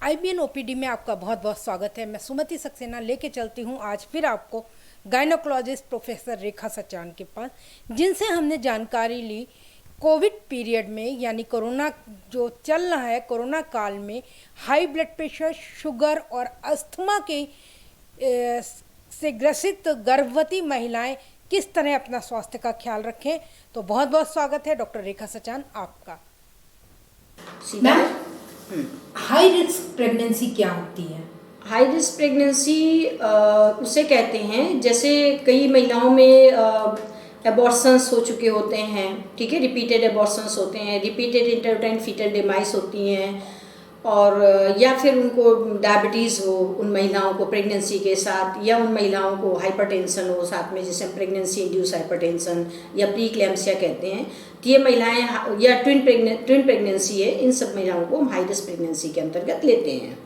IBN OPD में आपका बहुत बहुत स्वागत है। मैं सुमति सक्सेना लेके चलती हूँ आज फिर आपको गायनोकोलॉजिस्ट प्रोफेसर रेखा सचान के पास, जिनसे हमने जानकारी ली कोविड पीरियड में, यानी कोरोना जो चल रहा है, कोरोना काल में हाई ब्लड प्रेशर, शुगर और अस्थमा के से ग्रसित गर्भवती महिलाएं किस तरह अपना स्वास्थ्य का ख्याल रखें। तो बहुत बहुत स्वागत है डॉक्टर रेखा सचान आपका। मैम, हाई रिस्क प्रेगनेंसी क्या होती है? हाई रिस्क प्रेगनेंसी उसे कहते हैं जैसे कई महिलाओं में एबॉर्शंस हो चुके होते हैं, ठीक है, रिपीटेड एबॉर्शंस होते हैं, रिपीटेड इंट्राउटेराइन फीटल डेमाइस होती हैं, और या फिर उनको डायबिटीज़ हो उन महिलाओं को प्रेगनेंसी के साथ, या उन महिलाओं को हाइपरटेंशन हो साथ में, जिसे प्रेगनेंसी इंड्यूस हाइपरटेंशन या प्रीक्लैम्सिया कहते हैं। तो ये महिलाएं, या ट्विन प्रेगनेंसी है, इन सब महिलाओं को हम हाई रिस्क प्रेगनेंसी के अंतर्गत लेते हैं।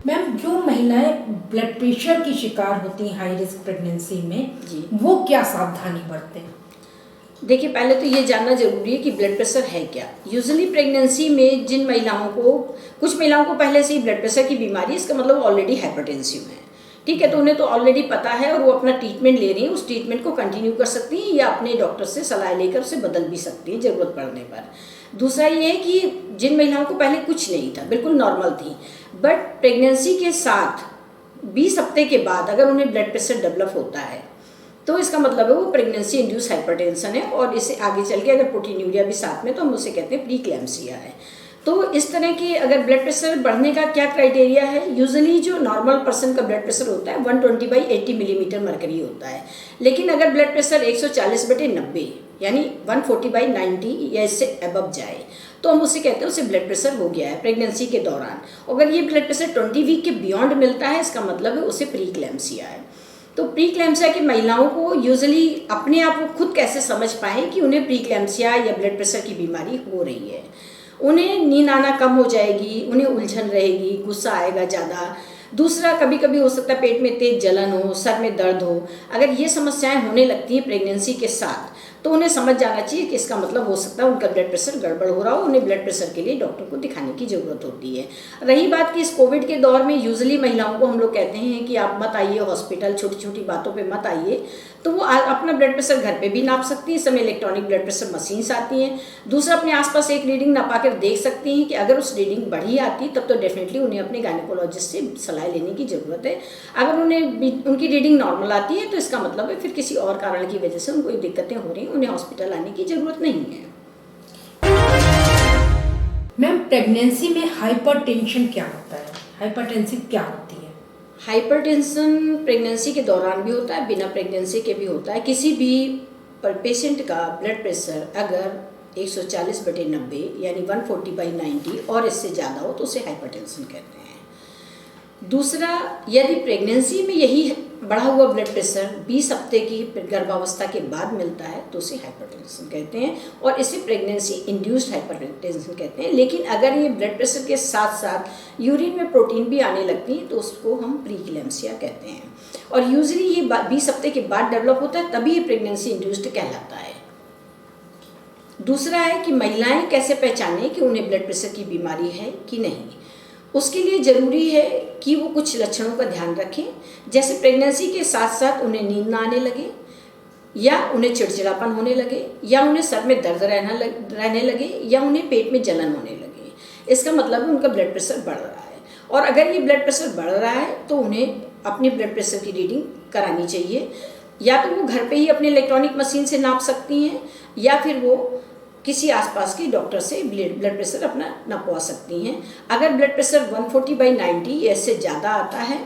मैम, जो महिलाएं ब्लड प्रेशर की शिकार होती हैं हाई रिस्क प्रेगनेंसी में जी, वो क्या सावधानी बरतें? देखिए, पहले तो ये जानना जरूरी है कि ब्लड प्रेशर है क्या। यूजुअली प्रेगनेंसी में जिन महिलाओं को, कुछ महिलाओं को पहले से ही ब्लड प्रेशर की बीमारी है, इसका मतलब ऑलरेडी हाइपरटेंसिव है, ठीक है, तो उन्हें तो ऑलरेडी पता है और वो अपना ट्रीटमेंट ले रही हैं, उस ट्रीटमेंट को कंटिन्यू कर सकती हैं या अपने डॉक्टर से सलाह लेकर उसे बदल भी सकती हैं ज़रूरत पड़ने पर। दूसरा ये है कि जिन महिलाओं को पहले कुछ नहीं था, बिल्कुल नॉर्मल थी, बट प्रेगनेंसी के साथ 20 हफ्ते के बाद अगर उन्हें ब्लड प्रेशर डेवलप होता है तो इसका मतलब है वो प्रेगनेंसी इंड्यूस हाइपरटेंशन है, और इसे आगे चल के अगर प्रोटीनूरिया भी साथ में, तो हम उसे कहते हैं प्रीक्लैम्सिया है। तो इस तरह की अगर ब्लड प्रेशर बढ़ने का क्या क्राइटेरिया है, यूजुअली जो नॉर्मल पर्सन का ब्लड प्रेशर होता है 120/80 मिलीमीटर मरकरी होता है, लेकिन अगर ब्लड प्रेशर 140/90 यानी 140/90 या इससे अबव जाए तो हम उसे कहते हैं उसे ब्लड प्रेशर हो गया है प्रेगनेंसी के दौरान। अगर ये ब्लड प्रेशर 20 वीक के बियॉन्ड मिलता है, इसका मतलब है उसे प्रीक्लैम्सिया है। तो प्रीक्लैम्सिया की महिलाओं को यूजुअली अपने आप को खुद कैसे समझ पाएं कि उन्हें प्रीक्लैम्सिया या ब्लड प्रेशर की बीमारी हो रही है। उन्हें नींद आना कम हो जाएगी, उन्हें उलझन रहेगी, गुस्सा आएगा ज़्यादा। दूसरा, कभी कभी हो सकता है पेट में तेज जलन हो, सर में दर्द हो। अगर ये समस्याएं होने लगती हैं प्रेगनेंसी के साथ तो उन्हें समझ जाना चाहिए कि इसका मतलब हो सकता है उनका ब्लड प्रेशर गड़बड़ हो रहा हो, उन्हें ब्लड प्रेशर के लिए डॉक्टर को दिखाने की ज़रूरत होती है। रही बात कि इस कोविड के दौर में यूजुअली महिलाओं को हम लोग कहते हैं कि आप मत आइए हॉस्पिटल, छोटी छोटी बातों पे मत आइए, तो वो अपना ब्लड प्रेशर घर पे भी नाप सकती है। इस समय इलेक्ट्रॉनिक ब्लड प्रेशर मशीन्स आती हैं। दूसरा, अपने आसपास एक रीडिंग नापा कर देख सकती हैं कि अगर उस रीडिंग बढ़ी आती तब तो डेफिनेटली उन्हें अपने गायनेकोलॉजिस्ट से सलाह लेने की ज़रूरत है। अगर उनकी रीडिंग नॉर्मल आती है तो इसका मतलब है फिर किसी और कारण की वजह से उनको दिक्कतें हो रही हैं, उन्हें हॉस्पिटल आने की ज़रूरत नहीं है। मैम, प्रेगनेंसी में हाइपरटेंशन क्या होता है? हाइपरटेंसिव क्या होती है? हाइपरटेंशन प्रेगनेंसी के दौरान भी होता है, बिना प्रेगनेंसी के भी होता है। किसी भी पेशेंट का ब्लड प्रेशर अगर 140/90 यानी 140/90 और इससे ज़्यादा हो तो उसे हाइपरटेंशन कहते हैं। दूसरा, यदि प्रेगनेंसी में यही बढ़ा हुआ ब्लड प्रेशर 20 हफ्ते की गर्भावस्था के बाद मिलता है तो उसे हाइपरटेंशन कहते हैं, और इसे प्रेगनेंसी इंड्यूस्ड हाइपरटेंशन कहते हैं। लेकिन अगर ये ब्लड प्रेशर के साथ साथ यूरिन में प्रोटीन भी आने लगती है तो उसको हम प्रीक्लैम्सिया कहते हैं, और यूजुअली ये 20 हफ्ते के बाद डेवलप होता है, तभी ये प्रेगनेंसी इंड्यूस्ड कहलाता है। दूसरा है कि महिलाएं कैसे पहचानें कि उन्हें ब्लड प्रेशर की बीमारी है कि नहीं। उसके लिए ज़रूरी है कि वो कुछ लक्षणों का ध्यान रखें, जैसे प्रेगनेंसी के साथ साथ उन्हें नींद ना आने लगे, या उन्हें चिड़चिड़ापन होने लगे, या उन्हें सर में दर्द रहने लगे, या उन्हें पेट में जलन होने लगे। इसका मतलब है उनका ब्लड प्रेशर बढ़ रहा है, और अगर ये ब्लड प्रेशर बढ़ रहा है तो उन्हें अपनी ब्लड प्रेशर की रीडिंग करानी चाहिए। या तो वो घर पे ही अपने इलेक्ट्रॉनिक मशीन से नाप सकती हैं, या फिर वो किसी आसपास के डॉक्टर से ब्लड प्रेशर अपना नापवा सकती हैं। अगर ब्लड प्रेशर 140/90 या इससे ज़्यादा आता है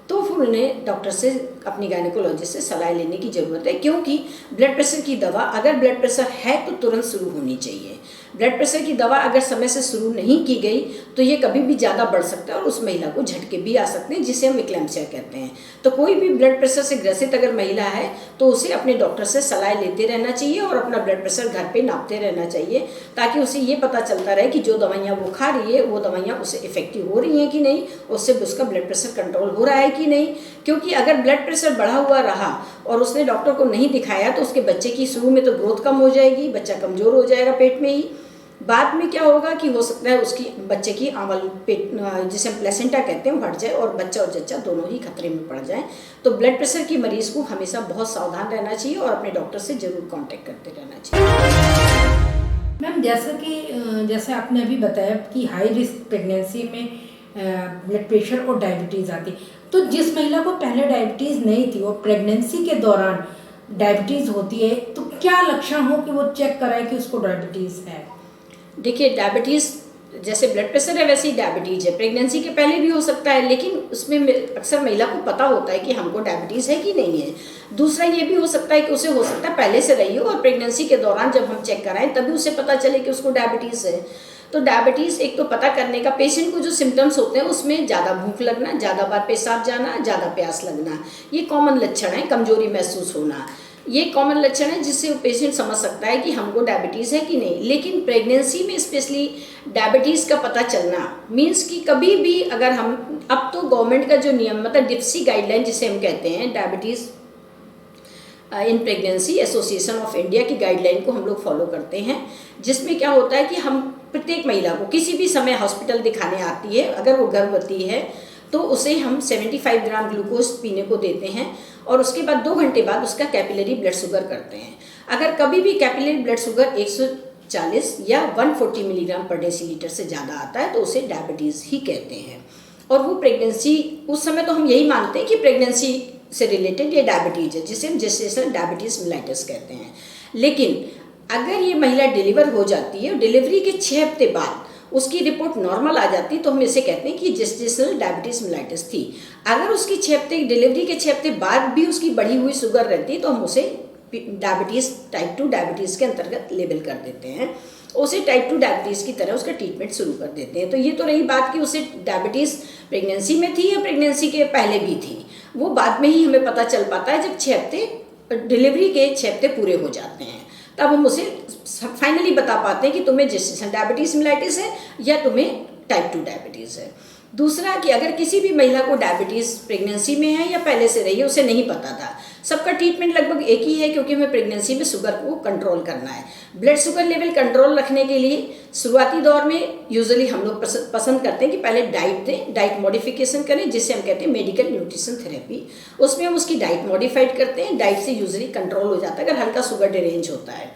तो फिर उन्हें डॉक्टर से, अपनी गायनेकोलॉजिस्ट से सलाह लेने की ज़रूरत है, क्योंकि ब्लड प्रेशर की दवा अगर ब्लड प्रेशर है तो तुरंत शुरू होनी चाहिए। ब्लड प्रेशर की दवा अगर समय से शुरू नहीं की गई तो ये कभी भी ज़्यादा बढ़ सकता है और उस महिला को झटके भी आ सकते हैं, जिसे हम इक्लेम्सिया कहते हैं। तो कोई भी ब्लड प्रेशर से ग्रसित अगर महिला है तो उसे अपने डॉक्टर से सलाह लेते रहना चाहिए और अपना ब्लड प्रेशर घर पे नापते रहना चाहिए, ताकि उसे ये पता चलता रहे कि जो दवाइयाँ वो खा रही है वो दवाइयाँ उसे इफेक्टिव हो रही हैं कि नहीं, उससे उसका ब्लड प्रेशर कंट्रोल हो रहा है कि नहीं। क्योंकि अगर ब्लड प्रेशर बढ़ा हुआ रहा और उसने डॉक्टर को नहीं दिखाया तो उसके बच्चे की शुरू में तो ग्रोथ कम हो जाएगी, बच्चा कमज़ोर हो जाएगा पेट में ही। बाद में क्या होगा कि हो सकता है उसकी बच्चे की आंवल पेट जिसे हम प्लेसेंटा कहते हैं बढ़ जाए और बच्चा और जच्चा दोनों ही खतरे में पड़ जाए। तो ब्लड प्रेशर की मरीज को हमेशा बहुत सावधान रहना चाहिए और अपने डॉक्टर से जरूर कांटेक्ट करते रहना चाहिए। मैम जैसे आपने अभी बताया कि हाई रिस्क प्रेगनेंसी में ब्लड प्रेशर और डायबिटीज़ आती, तो जिस महिला को पहले डायबिटीज़ नहीं थी और प्रेगनेंसी के दौरान डायबिटीज़ होती है, तो क्या लक्षण हो कि वो चेक कराए कि उसको डायबिटीज़ है? देखिए, डायबिटीज़ जैसे ब्लड प्रेशर है वैसे ही डायबिटीज़ है, प्रेगनेंसी के पहले भी हो सकता है, लेकिन उसमें अक्सर महिला को पता होता है कि हमको डायबिटीज़ है कि नहीं है। दूसरा ये भी हो सकता है कि उसे हो सकता है पहले से रही हो और प्रेगनेंसी के दौरान जब हम चेक कराएं तभी उसे पता चले कि उसको डायबिटीज़ है। तो डायबिटीज़ एक तो पता करने का, पेशेंट को जो सिम्टम्स होते हैं उसमें ज़्यादा भूख लगना, ज़्यादा बार पेशाब जाना, ज़्यादा प्यास लगना, ये कॉमन लक्षण है। कमजोरी महसूस होना, ये कॉमन लक्षण है जिससे पेशेंट समझ सकता है कि हमको डायबिटीज़ है कि नहीं। लेकिन प्रेगनेंसी में स्पेशली डायबिटीज़ का पता चलना मीन्स कि कभी भी अगर हम, अब तो गवर्नमेंट का जो नियम मतलब डिप्सी गाइडलाइन जिसे हम कहते हैं, diabetes in pregnancy association of India की गाइडलाइन को हम लोग फॉलो करते हैं, जिसमें क्या होता है कि हम प्रत्येक महिला को किसी भी समय हॉस्पिटल दिखाने आती है, अगर वो गर्भवती है तो उसे हम 75 ग्राम ग्लूकोज पीने को देते हैं और उसके बाद 2 घंटे बाद उसका कैपिलरी ब्लड शुगर करते हैं। अगर कभी भी कैपिलरी ब्लड शुगर 140 या 140 मिलीग्राम पर डेसीलीटर से ज़्यादा आता है तो उसे डायबिटीज़ ही कहते हैं। और वो प्रेगनेंसी, उस समय तो हम यही मानते हैं कि प्रेगनेंसी से रिलेटेड ये डायबिटीज़ है, जिसे हम जेस्टेशनल डायबिटीज़ मेलाइटस कहते हैं। लेकिन अगर ये महिला डिलीवर हो जाती है और डिलीवरी के 6 हफ्ते बाद उसकी रिपोर्ट नॉर्मल आ जाती है तो हम इसे कहते हैं कि जेस्टेशनल डायबिटीज़ मेलाइटस थी। अगर उसकी 6 हफ्ते डिलीवरी के 6 हफ्ते बाद भी उसकी बढ़ी हुई शुगर रहती तो हम उसे डायबिटीज़ टाइप 2 डायबिटीज़ के अंतर्गत लेबल कर देते हैं, उसे टाइप 2 डायबिटीज़ की तरह उसका ट्रीटमेंट शुरू कर देते हैं। तो ये तो रही बात कि उसे डायबिटीज़ प्रेगनेंसी में थी या प्रेगनेंसी के पहले भी थी, वो बाद में ही हमें पता चल पाता है जब 6 हफ्ते डिलीवरी के 6 हफ्ते पूरे हो जाते हैं, तब हम उसे फाइनली बता पाते हैं कि तुम्हें जेस्टेशनल डायबिटीज़ मेलाइटिस है या तुम्हें टाइप 2 डायबिटीज़ है। दूसरा कि अगर किसी भी महिला को डायबिटीज़ प्रेगनेंसी में है या पहले से रही है, उसे नहीं पता था, सबका ट्रीटमेंट लगभग एक ही है क्योंकि हमें प्रेगनेंसी में शुगर को कंट्रोल करना है। ब्लड शुगर लेवल कंट्रोल रखने के लिए शुरुआती दौर में यूजुअली हम लोग पसंद करते हैं कि पहले डाइट दें, डाइट मॉडिफिकेशन करें, जिसे हम कहते हैं मेडिकल न्यूट्रिशन थेरेपी। उसमें हम उसकी डाइट मॉडिफाइड करते हैं, डाइट से यूजुअली कंट्रोल हो जाता है अगर हल्का शुगर डिरेंज होता है।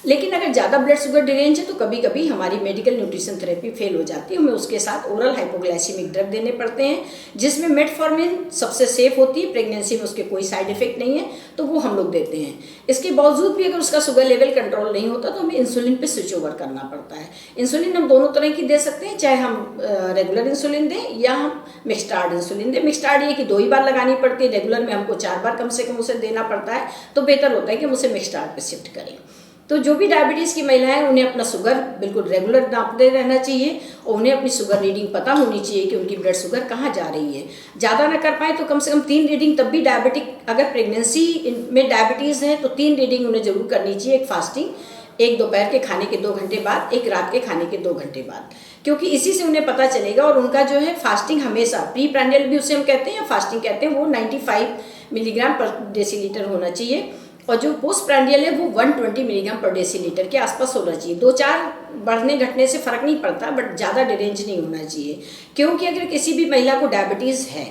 लेकिन अगर ज़्यादा ब्लड शुगर डिरेंज है तो कभी कभी हमारी मेडिकल न्यूट्रिशन थेरेपी फेल हो जाती है, हमें उसके साथ ओरल हाइपोग्लाइसीमिक ड्रग देने पड़ते हैं, जिसमें मेटफॉर्मिन सबसे सेफ होती है, प्रेगनेंसी में उसके कोई साइड इफेक्ट नहीं है, तो वो हम लोग देते हैं। इसके बावजूद भी अगर उसका शुगर लेवल कंट्रोल नहीं होता तो हमें इंसुलिन पे स्विच ओवर करना पड़ता है। इंसुलिन हम दोनों तरह की दे सकते हैं, चाहे हम रेगुलर इंसुलिन दें या हम मिक्सटार्ड इंसुलिन दें। मिक्सटार्ड ये कि 2 ही बार लगानी पड़ती है, रेगुलर में हमको 4 बार कम से कम उसे देना पड़ता है, तो बेहतर होता है कि हम उसे मिक्सटार्ड पे शिफ्ट करें। तो जो भी डायबिटीज़ की महिलाएं हैं उन्हें अपना शुगर बिल्कुल रेगुलर नापते रहना चाहिए और उन्हें अपनी शुगर रीडिंग पता होनी चाहिए कि उनकी ब्लड शुगर कहाँ जा रही है। ज़्यादा ना कर पाए तो कम से कम 3 रीडिंग, तब भी डायबिटिक अगर प्रेगनेंसी में डायबिटीज़ है तो 3 रीडिंग उन्हें जरूर करनी चाहिए। एक फास्टिंग, एक दोपहर के खाने के 2 घंटे बाद, एक रात के खाने के 2 घंटे बाद, क्योंकि इसी से उन्हें पता चलेगा। और उनका जो है फास्टिंग हमेशा प्री प्रांडियल भी उसे हम कहते हैं या फास्टिंग कहते हैं, वो 95 मिलीग्राम पर डेसीलीटर होना चाहिए और जो पोस्ट प्रांडियल है वो 120 मिलीग्राम पर डेसीलीटर के आसपास होना चाहिए। 2-4 बढ़ने घटने से फ़र्क नहीं पड़ता, बट ज़्यादा डिरेंज नहीं होना चाहिए, क्योंकि अगर किसी भी महिला को डायबिटीज़ है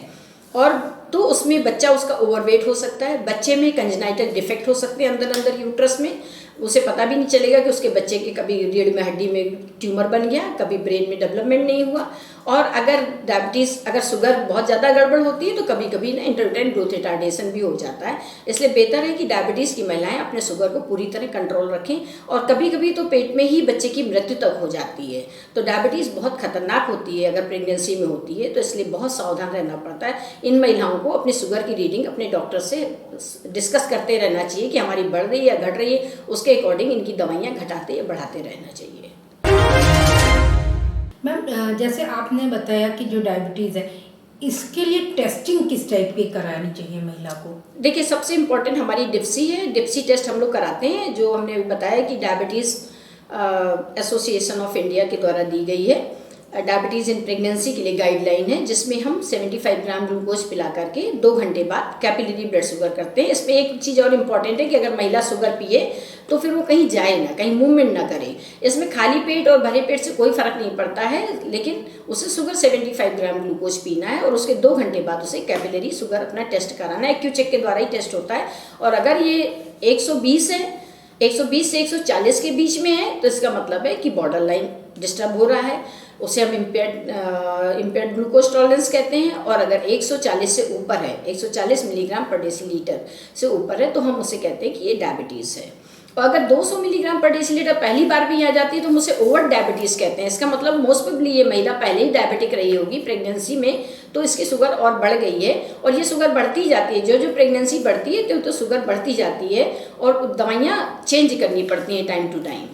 और तो उसमें बच्चा उसका ओवरवेट हो सकता है, बच्चे में कंजेनाइटल डिफेक्ट हो सकते हैं अंदर यूट्रस में, उसे पता भी नहीं चलेगा कि उसके बच्चे के कभी रीढ़ में हड्डी में ट्यूमर बन गया, कभी ब्रेन में डेवलपमेंट नहीं हुआ। और अगर डायबिटीज़, अगर शुगर बहुत ज़्यादा गड़बड़ होती है तो कभी कभी ना इंटरमिटेंट ग्रोथ रिटार्डेशन भी हो जाता है। इसलिए बेहतर है कि डायबिटीज़ की महिलाएं अपने शुगर को पूरी तरह कंट्रोल रखें। और कभी कभी तो पेट में ही बच्चे की मृत्यु तक हो जाती है। तो डायबिटीज़ बहुत खतरनाक होती है अगर प्रेगनेंसी में होती है, तो इसलिए बहुत सावधान रहना पड़ता है। इन महिलाओं को अपनी शुगर की रीडिंग अपने डॉक्टर से डिस्कस करते रहना चाहिए कि हमारी बढ़ रही है या घट रही है, उसके अकॉर्डिंग इनकी दवाइयाँ घटाते या बढ़ाते रहना चाहिए। मैम जैसे आपने बताया कि जो डायबिटीज़ है इसके लिए टेस्टिंग किस टाइप की करानी चाहिए महिला को? देखिए, सबसे इम्पोर्टेंट हमारी डिप्सी है। डिप्सी टेस्ट हम लोग कराते हैं, जो हमने बताया कि डायबिटीज़ एसोसिएशन ऑफ इंडिया के द्वारा दी गई है। डायबिटीज़ इन प्रेगनेंसी के लिए गाइडलाइन है, जिसमें हम 75 ग्राम ग्लूकोज पिला करके 2 घंटे बाद कैपिलरी ब्लड शुगर करते हैं। इसमें एक चीज़ और इम्पॉर्टेंट है कि अगर महिला शुगर पिए तो फिर वो कहीं जाए ना, कहीं मूवमेंट ना करे। इसमें खाली पेट और भरे पेट से कोई फ़र्क नहीं पड़ता है, लेकिन उसे शुगर 75 ग्राम ग्लूकोज पीना है और उसके 2 घंटे बाद उसे कैपिलरी शुगर अपना टेस्ट कराना है। एक्यू चेक के द्वारा ही टेस्ट होता है, और अगर ये 120 है, 120 से 140 के बीच में है, तो इसका मतलब है कि बॉर्डर लाइन डिस्टर्ब हो रहा है, उसे हम इम्पेयर्ड ग्लूकोज टॉलरेंस कहते हैं। और अगर 140 से ऊपर है, 140 मिलीग्राम पर डेसीलीटर से ऊपर है, तो हम उसे कहते हैं कि ये डायबिटीज़ है। और अगर 200 मिलीग्राम पर डेसीलीटर पहली बार भी आ जाती है तो हम उसे ओवर डायबिटीज़ कहते हैं। इसका मतलब मोस्ट प्रोबेबली ये महिला पहले ही डायबिटिक रही होगी प्रेगनेंसी में, तो इसकी शुगर और बढ़ गई है, और ये शुगर बढ़ती जाती है। जो जो प्रेगनेंसी बढ़ती है तो शुगर बढ़ती जाती है, और दवाइयाँ चेंज करनी पड़ती हैं टाइम टू टाइम।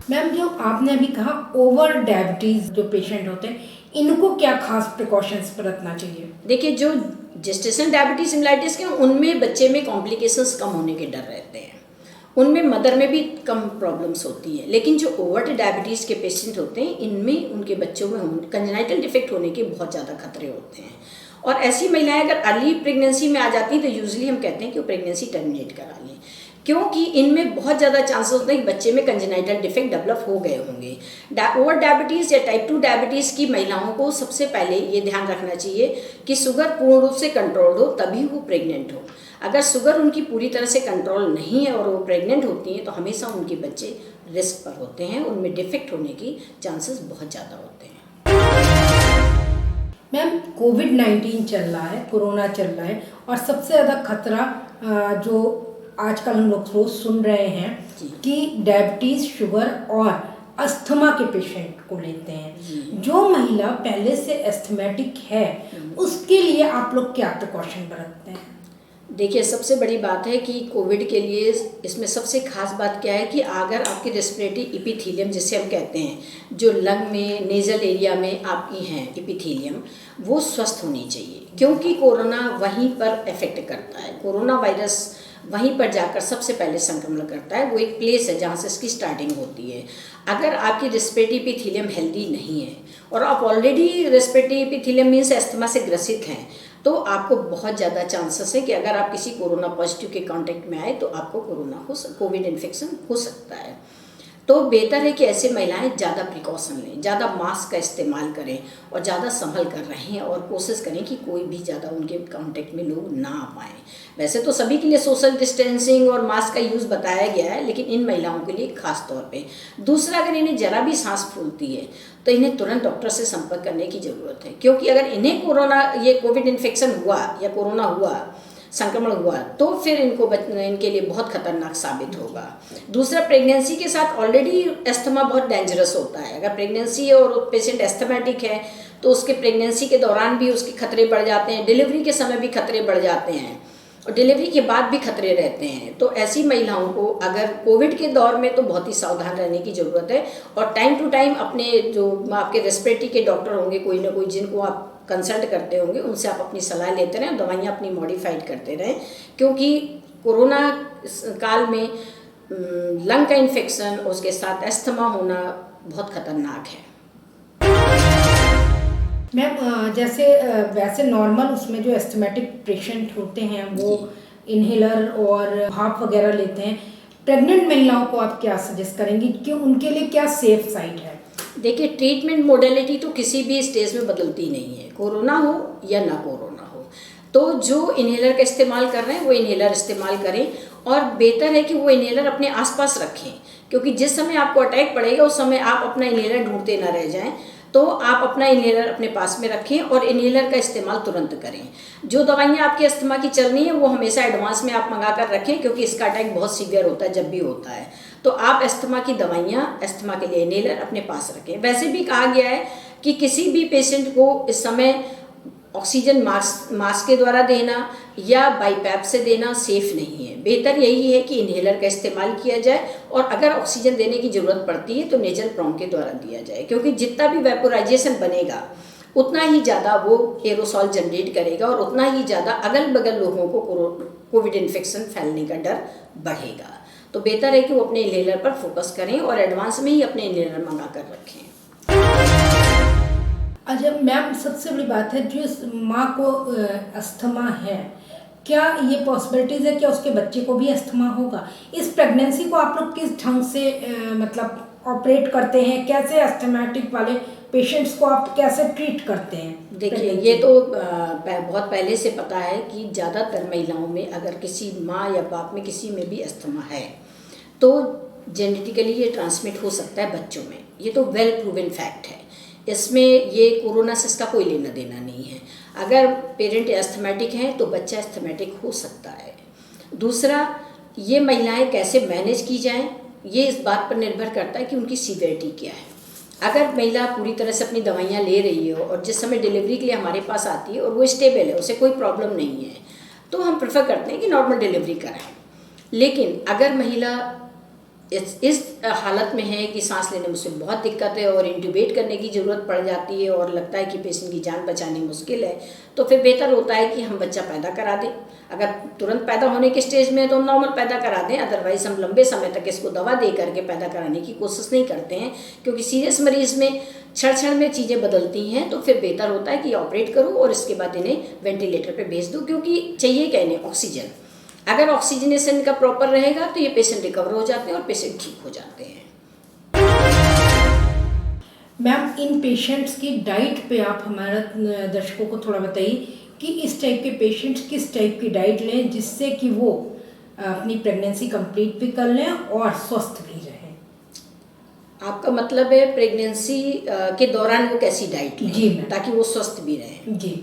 मैम, जो आपने अभी कहा ओवर डायबिटीज जो पेशेंट होते हैं, इनको क्या खास प्रिकॉशंस बरतना चाहिए? देखिए, जो जेस्टेशन डायबिटीज इनलाइटिस के उनमें बच्चे में कॉम्प्लिकेशंस कम होने के डर रहते हैं, उनमें मदर में भी कम प्रॉब्लम्स होती हैं। लेकिन जो ओवर डायबिटीज़ के पेशेंट होते हैं, इनमें उनके बच्चों में कंजेनाइटल डिफेक्ट होने के बहुत ज़्यादा खतरे होते हैं। और ऐसी महिलाएं अगर अर्ली प्रेगनेंसी में आ जाती हैं तो यूजुअली हम कहते हैं कि वो प्रेगनेंसी टर्मिनेट करा लें, क्योंकि इनमें बहुत ज़्यादा चांसेस होते हैं कि बच्चे में कंजेनाइटल डिफेक्ट डेवलप हो गए होंगे। ओवर डायबिटीज़ या टाइप 2 डायबिटीज़ की महिलाओं को सबसे पहले ये ध्यान रखना चाहिए कि शुगर पूर्ण रूप से कंट्रोल्ड हो, तभी वो प्रेग्नेंट हो। अगर शुगर उनकी पूरी तरह से कंट्रोल नहीं है और वो प्रेग्नेंट होती हैं, तो हमेशा उनके बच्चे रिस्क पर होते हैं, उनमें डिफेक्ट होने की चांसेस बहुत ज़्यादा होते हैं। मैम, कोविड-19 चल रहा है, कोरोना चल रहा है, और सबसे ज़्यादा खतरा जो आजकल हम लोग रोज सुन रहे हैं कि डायबिटीज़, शुगर और अस्थमा के पेशेंट को लेते हैं। जो महिला पहले से एस्थमेटिक है, उसके लिए आप लोग क्या प्रिकॉशन बरतते हैं? देखिए, सबसे बड़ी बात है कि कोविड के लिए इसमें सबसे खास बात क्या है कि अगर आपकी रेस्पिरेटरी एपिथेलियम जिसे हम कहते हैं, जो लंग में, नेजल एरिया में आपकी हैं एपिथेलियम, वो स्वस्थ होनी चाहिए, क्योंकि कोरोना वहीं पर इफेक्ट करता है। कोरोना वायरस वहीं पर जाकर सबसे पहले संक्रमण करता है। वो एक प्लेस है जहाँ से इसकी स्टार्टिंग होती है। अगर आपकी रेस्पिरेटरी एपिथेलियम हेल्दी नहीं है और आप already respiratory epithelium means asthma से ग्रसित हैं, तो आपको बहुत ज़्यादा चांसेस है कि अगर आप किसी कोरोना पॉजिटिव के कांटेक्ट में आए तो आपको कोविड इन्फेक्शन हो सकता है। तो बेहतर है कि ऐसे महिलाएं ज़्यादा प्रिकॉशन लें, ज़्यादा मास्क का इस्तेमाल करें और ज़्यादा संभल कर रहें, और कोशिश करें कि कोई भी ज़्यादा उनके कांटेक्ट में लोग ना आ पाएँ। वैसे तो सभी के लिए सोशल डिस्टेंसिंग और मास्क का यूज़ बताया गया है, लेकिन इन महिलाओं के लिए खास तौर पे। दूसरा, अगर इन्हें ज़रा भी सांस फूलती है तो इन्हें तुरंत डॉक्टर से संपर्क करने की ज़रूरत है, क्योंकि अगर इन्हें ये कोविड इन्फेक्शन हुआ या कोरोना हुआ, संक्रमण हुआ, तो फिर इनके लिए बहुत खतरनाक साबित होगा। दूसरा, प्रेगनेंसी के साथ ऑलरेडी अस्थमा बहुत डेंजरस होता है। अगर प्रेगनेंसी है और पेशेंट एस्थमेटिक है तो उसके प्रेगनेंसी के दौरान भी उसके खतरे बढ़ जाते हैं, डिलीवरी के समय भी खतरे बढ़ जाते हैं, और डिलीवरी के बाद भी खतरे रहते हैं। तो ऐसी महिलाओं को अगर कोविड के दौर में तो बहुत ही सावधान रहने की ज़रूरत है, और टाइम टू टाइम अपने जो आपके रेस्पिरेटरी के डॉक्टर होंगे, कोई ना कोई जिनको आप कंसल्ट करते होंगे, उनसे आप अपनी सलाह लेते रहें, दवाइयाँ अपनी मॉडिफाइड करते रहें, क्योंकि कोरोना काल में लंग का इन्फेक्शन और उसके साथ अस्थमा होना बहुत खतरनाक है। मैम, जैसे वैसे नॉर्मल उसमें जो एस्थमेटिक पेशेंट होते हैं वो इनहेलर और भाप वगैरह लेते हैं। प्रेग्नेंट महिलाओं को आप क्या सजेस्ट करेंगी कि उनके लिए क्या सेफ साइड है? देखिए, ट्रीटमेंट मोडेलिटी तो किसी भी स्टेज में बदलती नहीं है, कोरोना हो या ना कोरोना हो। तो जो इनहेलर का इस्तेमाल कर रहे हैं वो इनहेलर इस्तेमाल करें, और बेहतर है कि वो इनहेलर अपने आसपास रखें, क्योंकि जिस समय आपको अटैक पड़ेगा उस समय आप अपना इनहेलर ढूंढते ना रह जाएं। तो आप अपना इनहेलर अपने पास में रखें और इनहेलर का इस्तेमाल तुरंत करें। जो दवाइयाँ आपकी अस्थमा की चल रही हैं वो हमेशा एडवांस में आप मंगा कर रखें, क्योंकि इसका अटैक बहुत सीवियर होता है जब भी होता है। तो आप अस्थमा की दवाइयाँ, अस्थमा के लिए इनहेलर अपने पास रखें। वैसे भी कहा गया है कि किसी भी पेशेंट को इस समय ऑक्सीजन मास्क के द्वारा देना या बाईपैप से देना सेफ नहीं है। बेहतर यही है कि इनहेलर का इस्तेमाल किया जाए, और अगर ऑक्सीजन देने की ज़रूरत पड़ती है तो नेजल प्रोंग के द्वारा दिया जाए, क्योंकि जितना भी वेपोराइजेशन बनेगा उतना ही ज़्यादा वो एरोसॉल जनरेट करेगा, और उतना ही ज़्यादा अगल बगल लोगों को कोविड इन्फेक्शन फैलने का डर बढ़ेगा। तो बेहतर है कि वो अपने इनहेलर पर फोकस करें और एडवांस में ही अपने इनहेलर मंगा कर रखें। अच्छा मैम, सबसे बड़ी बात है जो इस माँ को अस्थमा है, क्या ये पॉसिबिलिटीज है क्या उसके बच्चे को भी अस्थमा होगा? इस प्रेगनेंसी को आप लोग किस ढंग से मतलब ऑपरेट करते हैं? कैसे अस्थमेटिक वाले पेशेंट्स को आप कैसे ट्रीट करते हैं? देखिए, ये तो बहुत पहले से पता है कि ज़्यादातर महिलाओं में अगर किसी माँ या बाप में किसी में भी अस्थमा है तो जेनेटिकली ये ट्रांसमिट हो सकता है बच्चों में। ये तो वेल प्रूवन फैक्ट है, इसमें ये कोरोना से इसका कोई लेना देना नहीं है। अगर पेरेंट एस्थमेटिक हैं तो बच्चा एस्थमेटिक हो सकता है। दूसरा, ये महिलाएं कैसे मैनेज की जाएं, ये इस बात पर निर्भर करता है कि उनकी सीवियरिटी क्या है। अगर महिला पूरी तरह से अपनी दवाइयाँ ले रही हो और जिस समय डिलीवरी के लिए हमारे पास आती है और वो स्टेबल है, उसे कोई प्रॉब्लम नहीं है, तो हम प्रेफर करते हैं कि नॉर्मल डिलीवरी कराएं। लेकिन अगर महिला इस हालत में है कि सांस लेने में उसे बहुत दिक्कत है और इंट्यूबेट करने की ज़रूरत पड़ जाती है और लगता है कि पेशेंट की जान बचानी मुश्किल है, तो फिर बेहतर होता है कि हम बच्चा पैदा करा दें। अगर तुरंत पैदा होने के स्टेज में है तो हम नॉर्मल पैदा करा दें, अदरवाइज़ हम लंबे समय तक इसको दवा दे करके पैदा कराने की कोशिश नहीं करते हैं, क्योंकि सीरियस मरीज़ में क्षण में चीज़ें बदलती हैं। तो फिर बेहतर होता है कि ऑपरेट करो और इसके बाद इन्हें वेंटिलेटर पर भेज दो, क्योंकि चाहिए क्या इन्हें? ऑक्सीजन। अगर ऑक्सीजनेशन का प्रॉपर रहेगा तो ये पेशेंट रिकवर हो जाते हैं और पेशेंट ठीक हो जाते हैं। मैम, इन पेशेंट्स की डाइट पे आप हमारे दर्शकों को थोड़ा बताइए कि इस टाइप के पेशेंट्स किस टाइप की डाइट लें जिससे कि वो अपनी प्रेगनेंसी कंप्लीट भी कर लें और स्वस्थ भी रहें। आपका मतलब है प्रेगनेंसी के दौरान वो कैसी डाइट लें? जी मैम। ताकि वो स्वस्थ भी रहें। जी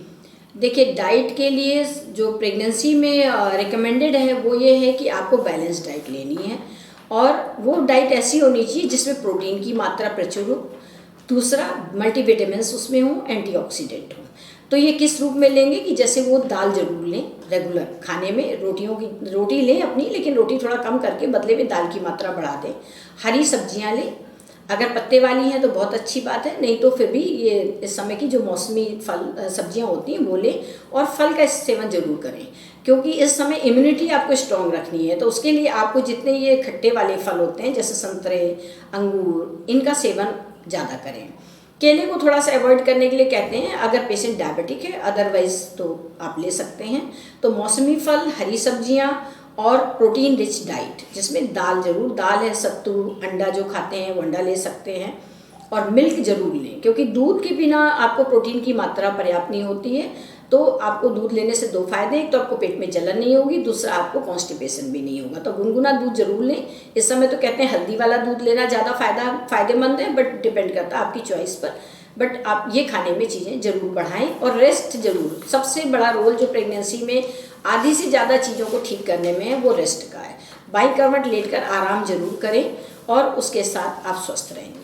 देखिए, डाइट के लिए जो प्रेगनेंसी में रिकमेंडेड है वो ये है कि आपको बैलेंस डाइट लेनी है, और वो डाइट ऐसी होनी चाहिए जिसमें प्रोटीन की मात्रा प्रचुर हो। दूसरा, मल्टीविटामिन्स उसमें हो, एंटीऑक्सीडेंट हो। तो ये किस रूप में लेंगे कि जैसे वो दाल जरूर लें रेगुलर खाने में, रोटी लें अपनी, लेकिन रोटी थोड़ा कम करके बदले में दाल की मात्रा बढ़ा दें। हरी सब्जियां लें, अगर पत्ते वाली हैं तो बहुत अच्छी बात है, नहीं तो फिर भी ये इस समय की जो मौसमी फल सब्जियां होती हैं वो लें, और फल का सेवन जरूर करें, क्योंकि इस समय इम्यूनिटी आपको स्ट्रॉन्ग रखनी है। तो उसके लिए आपको जितने ये खट्टे वाले फल होते हैं जैसे संतरे, अंगूर, इनका सेवन ज़्यादा करें। केले को थोड़ा सा अवॉइड करने के लिए कहते हैं अगर पेशेंट डायबिटिक है, अदरवाइज तो आप ले सकते हैं। तो मौसमी फल, हरी सब्जियां और प्रोटीन रिच डाइट, जिसमें दाल जरूर, दाल है, सत्तू, अंडा जो खाते हैं वो अंडा ले सकते हैं, और मिल्क जरूर लें, क्योंकि दूध के बिना आपको प्रोटीन की मात्रा पर्याप्त नहीं होती है। तो आपको दूध लेने से दो फायदे, एक तो आपको पेट में जलन नहीं होगी, दूसरा आपको कॉन्स्टिपेशन भी नहीं होगा। तो गुनगुना दूध जरूर लें। इस समय तो कहते हैं हल्दी वाला दूध लेना ज़्यादा फायदेमंद है, बट डिपेंड करता है आपकी चॉइस पर। बट आप ये खाने में चीज़ें जरूर बढ़ाएं, और रेस्ट जरूर। सबसे बड़ा रोल जो प्रेगनेंसी में आधी से ज़्यादा चीज़ों को ठीक करने में है वो रेस्ट का है। बाई करवट लेटकर आराम जरूर करें, और उसके साथ आप स्वस्थ रहेंगे।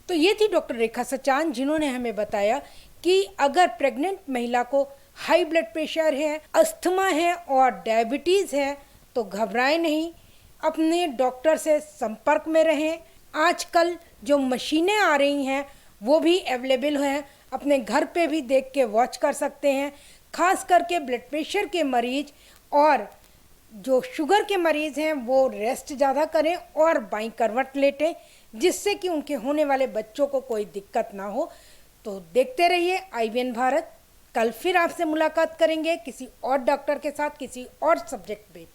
तो ये थी डॉक्टर रेखा सचान, जिन्होंने हमें बताया कि अगर प्रेग्नेंट महिला को हाई ब्लड प्रेशर है, अस्थमा है और डायबिटीज़ है तो घबराएं नहीं, अपने डॉक्टर से संपर्क में रहें। आजकल जो मशीनें आ रही हैं वो भी अवेलेबल हैं, अपने घर पे भी देख के वॉच कर सकते हैं। खास करके ब्लड प्रेशर के मरीज और जो शुगर के मरीज़ हैं वो रेस्ट ज़्यादा करें और बाईं करवट लेटें, जिससे कि उनके होने वाले बच्चों को कोई दिक्कत ना हो। तो देखते रहिए IVN भारत। कल फिर आपसे मुलाकात करेंगे किसी और डॉक्टर के साथ, किसी और सब्जेक्ट पे।